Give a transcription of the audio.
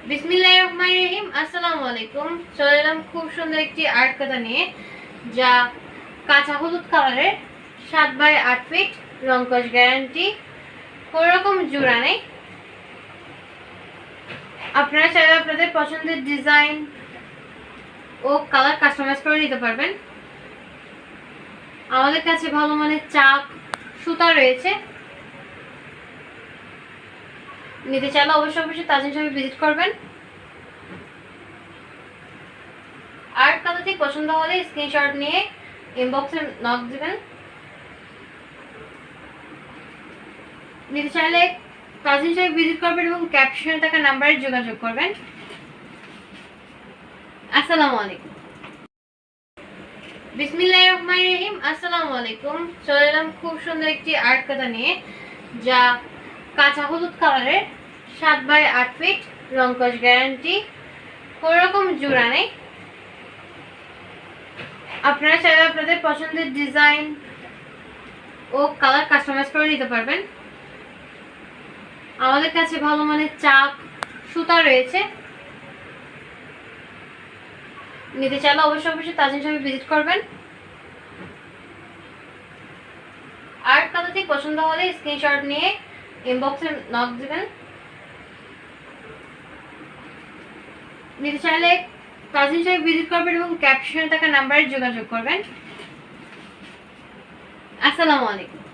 বিসমিল্লাহির রহমানির রহিম। আসসালামু আলাইকুম। চলে এলাম খুব সুন্দর একটি আর্ট কাঁথা নিয়ে, যা কাঁচা হলুদ কালারের, 7x8 ফিট, রংকশ গ্যারান্টি, কোনো রকম জোড়া নেই। আপনারা চাইলে আপনাদের পছন্দের ডিজাইন ও কালার কাস্টমাইজ করে নিতে পারবেন। আমাদের কাছে ভালো মানের চাক, সুতা রয়েছে। নিতে চাইলে অবশ্যই তাজিন শপে ভিজিট করবেন। আর্ট কালারটি পছন্দ হলে স্ক্রিনশট নিয়ে ইনবক্সে নক দিবেন। নিতে চাইলে তাজিন শপে ভিজিট করবেন এবং ক্যাপশনে থাকা নাম্বারে যোগাযোগ করবেন। আসসালামু আলাইকুম। বিসমিল্লাহির রহমানির রহিম। আসসালামু আলাইকুম। চলে এলাম খুব সুন্দর একটি আর্ট কাঁথা নিয়ে, যা কাঁচা হলুদ কালারের, 7x8 ফিট, রংকশ গ্যারান্টি, কোনো রকম জোড়া নেই। আপনারা চাইলে আপনাদের পছন্দের ডিজাইন ও কালার কাস্টমাইজ করে নিতে পারবেন। আমাদের কাছে ভালো মানের চাক, সুতা রয়েছে। নিতে চাইলে অবশ্যই তাজিন শপে ভিজিট করবেন। আর্ট কালারটি পছন্দ হলে স্ক্রিনশট নিয়ে ইনবক্সে নক দিবেন। নিতে চাইলে তাজিন শপে ভিজিট করবেন এবং ক্যাপশনে থাকা নাম্বারে যোগাযোগ করবেন। আসসালামু আলাইকুম।